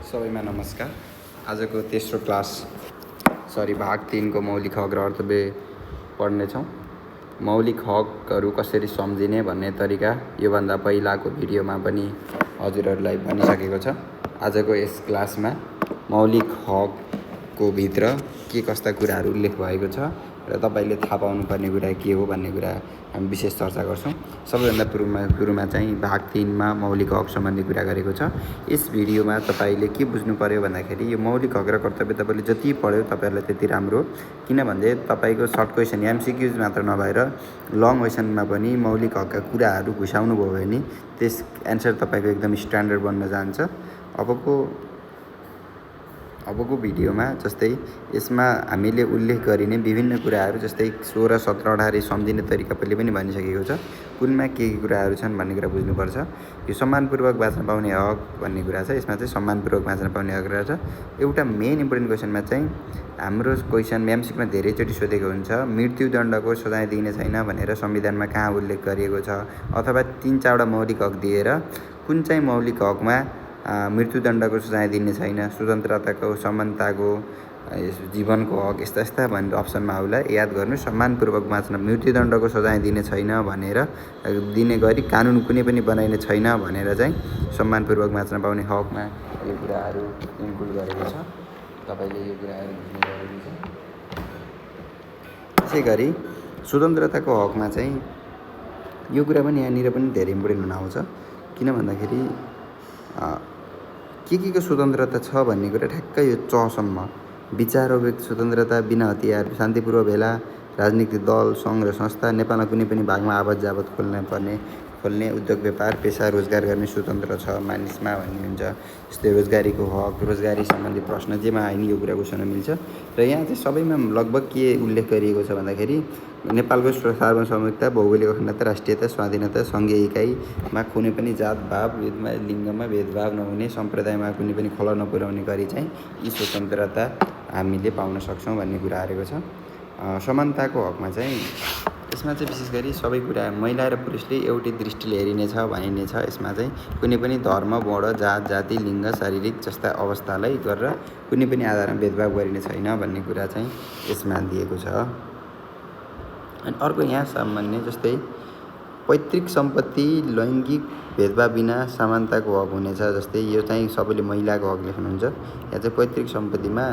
सबैमा नमस्कार। आजको तेस्रो क्लास भाग 3 को मौलिक हक र अर्थव्य पढ्नेछौँ। मौलिक हकहरू कसरी सम्झिने भन्ने तरिका योभन्दा पहिलाको भिडियोमा पनि हजुरहरूलाई भनिसकेको छ। आजको यस क्लासमा मौलिक हकको भित्र के कस्ता कुराहरू उल्लेख भएको छ र तपाईँले थाहा पाउनुपर्ने कुरा के हो भन्ने कुरा हामी विशेष चर्चा गर्छौँ। सबैभन्दा सुरुमा चाहिँ भाग 3मा मौलिक हक सम्बन्धी कुरा गरेको छ। यस भिडियोमा तपाईँले के बुझ्नु पर्यो भन्दाखेरि यो मौलिक हक र कर्तव्य तपाईँले जति पढ्यो तपाईँहरूलाई त्यति राम्रो, किनभने तपाईँको सर्ट क्वेसन एमसिक्युज मात्र नभएर लङ क्वेसनमा पनि मौलिक हकका कुराहरू घुसाउनु भयो भने त्यस एन्सर तपाईँको एकदम स्ट्यान्डर्ड बन्न जान्छ। अबको भिडियोमा जस्तै यसमा हामीले उल्लेख गरिने विभिन्न कुराहरू जस्तै 16, 17, 18 सम्झिने तरिका पहिले पनि भनिसकेको छ। कुनमा के कुराहरू छन् भन्ने कुरा बुझ्नुपर्छ। यो सम्मानपूर्वक बाँच्न पाउने हक भन्ने कुरा छ। यसमा चाहिँ सम्मानपूर्वक बाँच्न पाउने हक रहेछ। एउटा मेन इम्पोर्टेन्ट क्वेसनमा चाहिँ हाम्रो क्वेसन एमसिक्यूमा धेरैचोटि सोधेको हुन्छ, मृत्युदण्डको सजाय दिइने छैन भनेर संविधानमा कहाँ उल्लेख गरिएको छ, अथवा 3-4वटा मौलिक हक दिएर कुन चाहिँ मौलिक हकमा मृत्युदण्डको सजाय दिने छैन, स्वतन्त्रताको, समानताको, जीवनको हक यस्ता भनेर अप्सनमा आउला। याद गर्नु, सम्मानपूर्वक बाँच्न मृत्युदण्डको सजाय दिने छैन भनेर दिने गरी कानुन कुनै पनि बनाइने छैन भनेर चाहिँ सम्मानपूर्वक बाँच्न पाउने हकमा यो कुराहरू इन्क्लुड गरेको छ। तपाईँले यो कुराहरू बुझ्नु जरुरी छ। त्यसै गरी स्वतन्त्रताको हकमा चाहिँ यो कुरा पनि यहाँनिर पनि धेरै इम्पोर्टेन्ट हुन आउँछ। किन भन्दाखेरि के को स्वतन्त्रता छ भन्ने कुरा ठ्याक्कै यो चसम्म विचार अभिव्यक्ति स्वतन्त्रता, बिना हतियार शान्तिपूर्वक भेला, राजनीतिक दल, सङ्घ र संस्था, नेपालमा कुनै पनि भागमा आवत जावत खोल्ने, उद्योग व्यापार पेसा रोजगार गर्ने स्वतन्त्र छ मानिसमा भन्ने हुन्छ। जस्तै रोजगारीको हक, रोजगारी सम्बन्धी प्रश्न जेमा आइन यो कुरा घोषणा मिल्छ। र यहाँ चाहिँ सबैमा लगभग के उल्लेख गरिएको छ भन्दाखेरि नेपालको सार्वभौमिकता, भौगोलिक अखण्डता, राष्ट्रियता, स्वाधीनता, सङ्घीय इकाइमा कुनै पनि जातभाव, लिङ्गमा भेदभाव नहुने, सम्प्रदायमा कुनै पनि खलल नपुर्याउने गरी चाहिँ यी स्वतन्त्रता हामीले पाउन सक्छौँ भन्ने कुरा हारेको छ। समानताको हकमा चाहिँ यसमा चाहिँ विशेष गरी सबै कुरा महिला र पुरुषले एउटै दृष्टिले हेरिनेछ भनिनेछ। यसमा चाहिँ कुनै पनि धर्म, वर्ण, जात, जाति, लिङ्ग, शारीरिक जस्ता अवस्थालाई गरेर कुनै पनि आधारमा भेदभाव गरिने छैन भन्ने कुरा चाहिँ यसमा दिएको छ। अनि अर्को यहाँ सामान्य जस्तै पैतृक सम्पत्ति लैङ्गिक भेदभाव बिना समानताको हक हुनेछ। जस्तै यो चाहिँ सबैले महिलाको हक लेख्नुहुन्छ। यहाँ चाहिँ पैतृक सम्पत्तिमा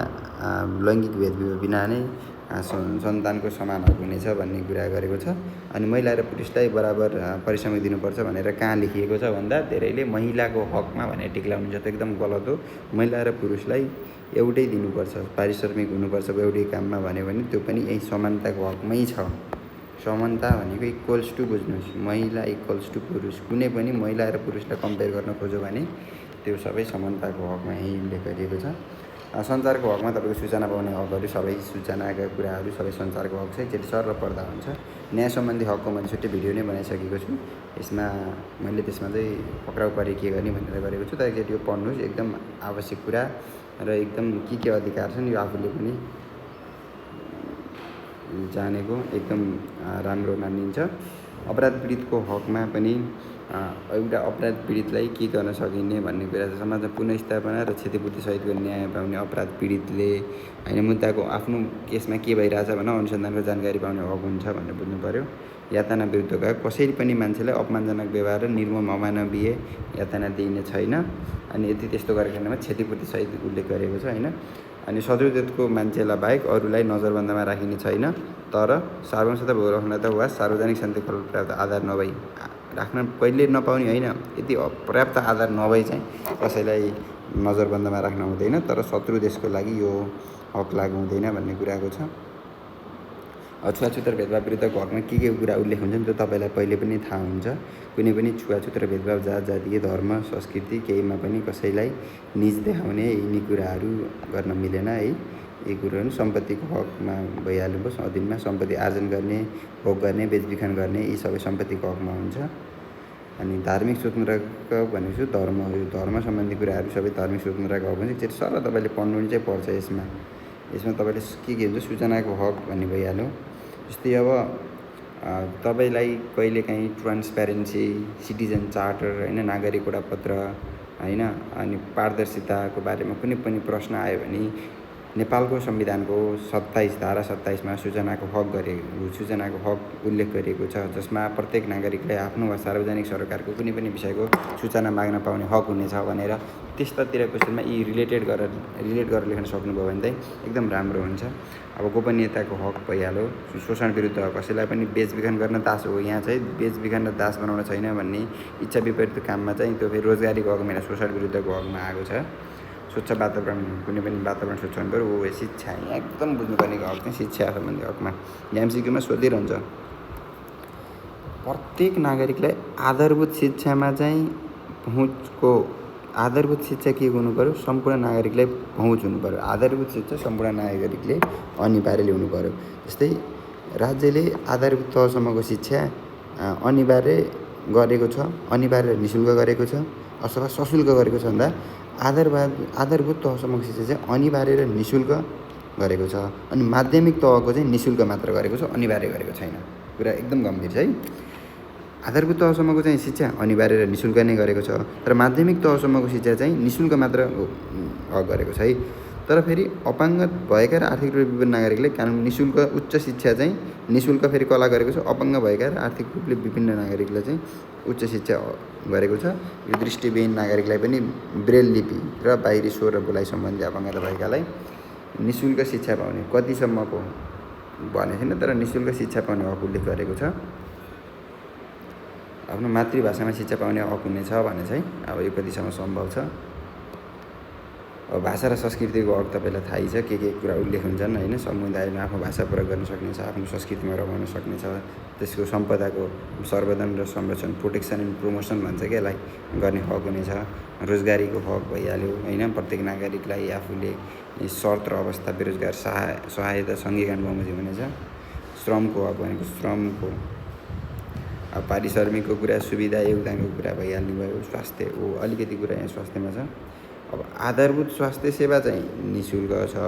लैङ्गिक भेदभाव बिना नै सन्तानको समान हक हुनेछ भन्ने कुरा गरेको छ। अनि महिला र पुरुषलाई बराबर परिश्रम दिनुपर्छ भनेर कहाँ लेखिएको छ भन्दा धेरैले महिलाको हकमा भनेर टिक लाउनुहुन्छ। त्यो एकदम गलत हो। महिला र पुरुषलाई एउटै दिनुपर्छ, पारिश्रमिक हुनुपर्छ एउटै काममा भन्यो भने त्यो पनि यही समानताको हकमै छ। समानता भनेको इक्वल्स टु बुझ्नुहोस्, महिला इक्वल्स टु पुरुष। कुनै पनि महिला र पुरुषलाई कम्पेयर गर्न खोज्यो भने त्यो सबै समानताको हकमा यही उल्लेख गरिएको छ। सञ्चारको हकमा तपाईँको सूचना पाउने हकहरू, सबै सूचनाका कुराहरू, सबै सञ्चारको हक चाहिँ जेठी सर र पर्दा हुन्छ। न्याय सम्बन्धी हकको मैले छुट्टै भिडियो नै बनाइसकेको छु। त्यसमा चाहिँ पक्राउ परे के गर्ने भनेर गरेको छु। तर एकचोटि यो पढ्नुहोस्, एकदम आवश्यक कुरा र एकदम के अधिकार छन् यो आफूले पनि जानेको एकदम राम्रो मानिन्छ। अपराध पीडितको हकमा पनि एउटा अपराध पीडितलाई के गर्न सकिने भन्ने कुरा छ। समाजमा पुनर्स्थापना र क्षतिपूर्ति सहितको न्याय पाउने अपराध पीडितले होइन मुद्दाको आफ्नो केसमा के भइरहेछ भनेर अनुसन्धानको जानकारी पाउने हक हुन्छ भनेर बुझ्नु पर्यो। यातना विरुद्धका कसैले पनि मान्छेलाई अपमानजनक व्यवहार र निर्मम अमानवीय यातना दिइने छैन। अनि यदि त्यस्तो गरेको खण्डमा क्षतिपूर्ति सहित उल्लेख गरेको छ होइन। अनि शत्रुताको मान्छेलाई बाहेक अरूलाई नजरबन्दमा राखिने छैन। तर सार्वभौमिकता, भौगोलिक अखण्डता वा सार्वजनिक शान्ति पर्याप्त आधार नभई राख्न कहिले नपाउने होइन। यदि पर्याप्त आधार नभई चाहिँ कसैलाई नजरबन्दमा राख्न हुँदैन। तर शत्रु देशको लागि यो हक लागु हुँदैन भन्ने कुराको छ। छुवाछुत र भेदभाव विरुद्धको हकमा के कुरा उल्लेख हुन्छ त्यो तपाईँलाई पहिले पनि थाहा हुन्छ। कुनै पनि छुवाछुत र भेदभाव जात, जातीय, धर्म, संस्कृति केहीमा पनि कसैलाई निज देखाउने यिनी कुराहरू गर्न मिलेन है। यी कुराहरू सम्पत्तिको हकमा भइहाल्नुभयो। अधीनमा सम्पत्ति आर्जन गर्ने, भोग गर्ने, बेचबिखन गर्ने यी सबै सम्पत्तिको हकमा हुन्छ। अनि धार्मिक स्वतन्त्रता भनेको धर्म सम्बन्धी कुराहरू सबै धार्मिक स्वतन्त्रताको हक हुन्छ। चाहिँ सर तपाईँले पढ्नु चाहिँ पर्छ। यसमा तपाईँले के हुन्छ सूचनाको हक भन्ने भइहाल्यो। जस्तै अब तपाईँलाई कहिलेकाहीँ ट्रान्सप्यारेन्सी, सिटिजन चार्टर होइन, नागरिक वडापत्र होइन। अनि पारदर्शिताको बारेमा कुनै पनि प्रश्न आयो भने नेपालको संविधानको 27 धारा 27मा सूचनाको हक उल्लेख गरिएको छ, जसमा प्रत्येक नागरिकले आफ्नो वा सार्वजनिक सरकारको कुनै पनि विषयको सूचना माग्न पाउने हक हुनेछ भनेर त्यस्तातिर क्वेसनमा यी रिलेट गरेर लेख्न सक्नुभयो भने चाहिँ एकदम राम्रो हुन्छ। अब गोपनीयताको हक भइहाल्यो, शोषण विरुद्ध कसैलाई पनि बेचबिखन गर्न दास हो। यहाँ चाहिँ बेचबिखन र दास बनाउन छैन भन्ने इच्छा विपरीत काममा चाहिँ त्यो फेरि रोजगारीको हकमा होइन, शोषण विरुद्धको हकमा आएको छ। स्वच्छ वातावरण, कुनै पनि वातावरण स्वच्छ हुनु पऱ्यो। हो शिक्षा, यहाँ एकदम बुझ्नुपर्ने हक चाहिँ शिक्षा सम्बन्धी हकमा एमसिक्यूमा सोधिरहन्छ। प्रत्येक नागरिकलाई आधारभूत शिक्षामा चाहिँ पहुँचको आधारभूत शिक्षा के हुनु पऱ्यो? सम्पूर्ण नागरिकलाई पहुँच हुनु पऱ्यो। आधारभूत शिक्षा सम्पूर्ण नागरिकले अनिवार्य ल्याउनु पऱ्यो। जस्तै राज्यले आधारभूत तहसम्मको शिक्षा अनिवार्य गरेको छ, अनिवार्य निःशुल्क गरेको छ अथवा सशुल्क गरेको छ भन्दा आधारभूत तहसम्मको शिक्षा चाहिँ अनिवार्य र निःशुल्क गरेको छ। अनि माध्यमिक तहको चाहिँ निःशुल्क मात्र गरेको छ, अनिवार्य गरेको छैन। कुरा एकदम गम्भीर छ है। आधारभूत तहसम्मको चाहिँ शिक्षा अनिवार्य र निःशुल्क नै गरेको छ, तर माध्यमिक तहसम्मको शिक्षा चाहिँ निःशुल्क मात्र गरेको छ है। तर फेरि अपाङ्ग भएका र आर्थिक रूपले विभिन्न नागरिकले कानुन निःशुल्क उच्च शिक्षा चाहिँ निःशुल्क फेरि कला गरेको छ। अपाङ्ग भएका र आर्थिक रूपले विभिन्न नागरिकलाई चाहिँ उच्च शिक्षा गरेको छ। यो दृष्टिविहीन नागरिकलाई पनि ब्रेल लिपि र बाहिरी स्वर र बोलाइ सम्बन्धी अपाङ्गता भएकालाई निःशुल्क शिक्षा पाउने, कतिसम्मको भनेको छैन तर निःशुल्क शिक्षा पाउने हक उल्लेख गरेको छ। आफ्नो मातृभाषामा शिक्षा पाउने हक हुनेछ भने चाहिँ अब यो कतिसम्म सम्भव छ। अब भाषा र संस्कृतिको हक तपाईँलाई थाहै छ, के कुरा उल्लेख हुन्छन् होइन। समुदायमा आफ्नो भाषा प्रयोग गर्न सक्नेछ, आफ्नो संस्कृतिमा रमाउन सक्नेछ, त्यसको सम्पदाको सर्वधन र संरक्षण, प्रोटेक्सन एन्ड प्रमोसन भन्छ क्या, यसलाई गर्ने हक हुनेछ। रोजगारीको हक भइहाल्यो होइन। प्रत्येक नागरिकलाई आफूले शर्त र अवस्था, बेरोजगार सहायता, सङ्घीयकरण बमोजिम हुनेछ। श्रमको हक भनेको श्रमको, अब पारिश्रमिकको कुरा, सुविधा योगदानको कुरा भइहाल्ने भयो। स्वास्थ्य हो, अलिकति कुरा यहाँ स्वास्थ्यमा छ। अब आधारभूत स्वास्थ्य सेवा चाहिँ निःशुल्क छ,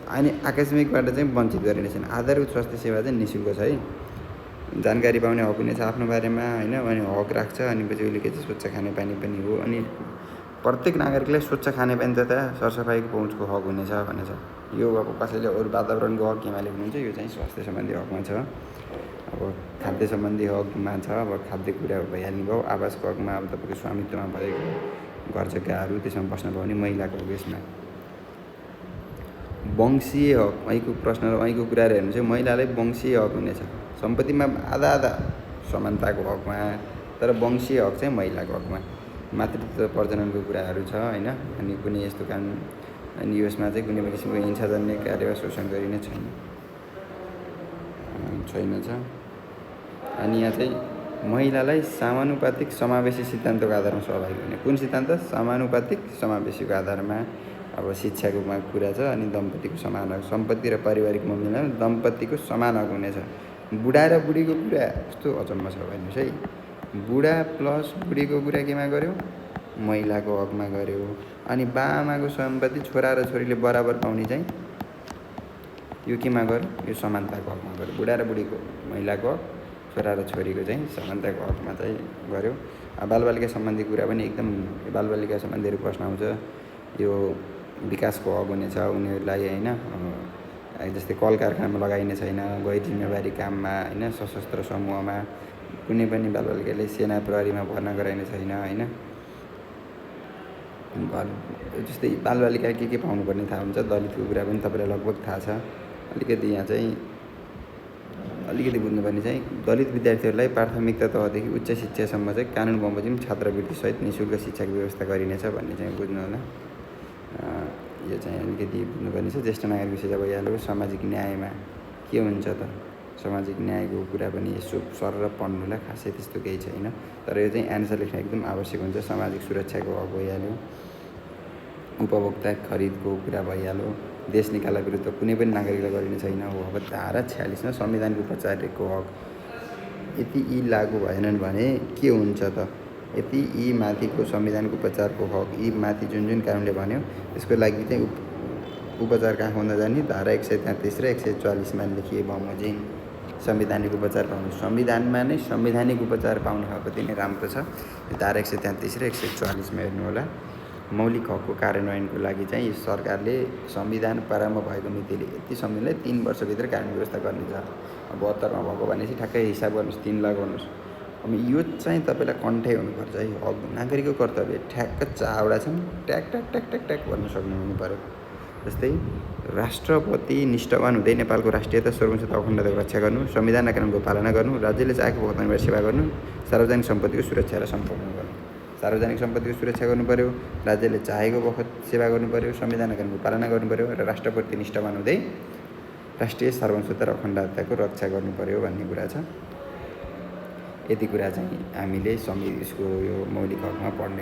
अनि आकस्मिकबाट चाहिँ वञ्चित गरिने छैन। आधारभूत स्वास्थ्य सेवा चाहिँ निःशुल्क छ है। जानकारी पाउने हक हुनेछ आफ्नो बारेमा होइन, अनि हक राख्छ। अनि पछि उसले के चाहिँ स्वच्छ खानेपानी पनि हो। अनि प्रत्येक नागरिकलाई स्वच्छ खानेपानी तथा सरसफाइको पहुँचको हक हुनेछ भनेछ। यो अब कसैले अरू वातावरणको हक केमा लेख्नुहुन्छ, यो चाहिँ स्वास्थ्य सम्बन्धी हकमा छ। अब खाद्य सम्बन्धी हकमा छ, अब खाद्य कुरा भइहाल्ने भयो। आवासको हकमा अब तपाईँको स्वामित्वमा भएको घर जग्गाहरू, त्यसमा बस्न पाउने महिलाको हक। यसमा वंशीय हक, અહીંको प्रश्न र અહીંको कुराहरू हेर्नु चाहिँ महिलालाई वंशीय हक हुनेछ। सम्पत्तिमा आधा समानताको हकमा, तर वंशीय हक चाहिँ महिलाको हकमा। मातृत्व प्रजननको कुराहरू छ होइन। अनि कुनै यस्तो कानुन, अनि यसमा चाहिँ कुनै किसिमको हिंसाजन्य कार्य वा शोषण गरिने छैन छ। अनि यहाँ चाहिँ महिलालाई समानुपातिक समावेशी सिद्धान्तको आधारमा सहभागी हुने। कुन सिद्धान्त? समानुपातिक समावेशीको आधारमा अब शिक्षाको कुरा छ। अनि दम्पतिको समान हक, सम्पत्ति र पारिवारिक मिलनमा दम्पतिको समान हक हुनेछ। बुढा र बुढीको कुरा कस्तो अचम्म छ भन्नुहोस् है। बुढा प्लस बुढीको कुरा केमा गर्यो? महिलाको हकमा गर्यो। अनि बाआमाको सम्पत्ति छोरा र छोरीले बराबर पाउने चाहिँ यो केमा गर्यो? यो समानताको हकमा गर्यो। बुढा र बुढीको, महिलाको हक, छोरा र छोरीको चाहिँ समानताको हकमा चाहिँ गर्यो। बालबालिका सम्बन्धी कुरा पनि एकदम, बालबालिका सम्बन्धीहरू प्रश्न आउँछ। यो विकासको हक हुनेछ उनीहरूलाई होइन। जस्तै कल कारखानामा लगाइने छैन, गैर जिम्मेवारी काममा होइन, सशस्त्र समूहमा कुनै पनि बालबालिकाले सेना प्रहरीमा भर्ना गराइने छैन होइन। जस्तै बालबालिका के पाउनुपर्ने थाहा हुन्छ। दलितको कुरा पनि तपाईँलाई लगभग थाहा छ। अलिकति यहाँ चाहिँ अलिकति बुझ्नुपर्ने चाहिँ दलित विद्यार्थीहरूलाई प्राथमिकता तहदेखि उच्च शिक्षासम्म चाहिँ कानुन बमोजिम छात्रवृत्तिसहित निःशुल्क शिक्षाको व्यवस्था गरिनेछ भन्ने चाहिँ बुझ्नु होला। यो चाहिँ अलिकति बुझ्नुपर्ने छ। ज्येष्ठ नागरिक विषय भइहाल्यो। सामाजिक न्यायमा के हुन्छ त? सामाजिक न्यायको कुरा पनि यसो सर र पढ्नुलाई खासै त्यस्तो केही छैन, तर यो चाहिँ एन्सर लेख्न एकदम आवश्यक हुन्छ। सामाजिक सुरक्षाको हक भइहाल्यो। उपभोक्ता खरिदको कुरा भइहाल्यो। देश निकाला विरुद्ध कुनै पनि नागरिकलाई गरिने छैन हो। अब धारा 46मा संविधानको उपचारको हक, यदि यी लागू भएनन् भने के हुन्छ त? यदि यी माथिको संविधानको उपचारको हक, यी माथि जुन कानुनले भन्यो त्यसको लागि चाहिँ उपचार कहाँ हुन जाने? धारा 133 र 144मा लेखिए बमोजिम संवैधानिक उपचार पाउनु। संविधानमा नै संवैधानिक उपचार पाउने हक अति नै राम्रो छ। यो धारा 133 र 144मा हेर्नु होला। मौलिक हकको कार्यान्वयनको लागि चाहिँ सरकारले संविधान प्रारम्भ भएको मितिले यति समयलाई 3 वर्षभित्र कानुन व्यवस्था गर्ने छ। 72मा भएको भनेपछि ठ्याक्कै हिसाब गर्नुहोस्, 3 लगाउनुहोस्। अब यो चाहिँ तपाईँलाई कन्ठै हुनुपर्छ है। हक नागरिकको कर्तव्य ठ्याक्क चारवटा छन्, ट्याक ट्याक ट्याक ट्याक ट्याक भन्न सक्नु हुनु पऱ्यो। जस्तै राष्ट्रपति निष्ठावान हुँदै नेपालको राष्ट्रियता, सार्वभौमत्व, अखण्डताको रक्षा गर्नु, संविधान र कानुनको पालना गर्नु, राज्यले चाहेको भुक्तानीबाट सेवा गर्नु, सार्वजनिक सम्पत्तिको सुरक्षा र सम्पादन गर्नु। सार्वजनिक सम्पत्तिको सुरक्षा गर्नु पऱ्यो, राज्यले चाहेको बखत सेवा गर्नु पऱ्यो, संविधान र कानुनको पालना गर्नु पऱ्यो र राष्ट्रपति निष्ठावान हुँदै राष्ट्रिय सार्वभौमत्व र अखण्डताको रक्षा गर्नु पऱ्यो भन्ने कुरा छ। यति कुरा चाहिँ हामीले यसको यो मौलिक हकमा पढ्ने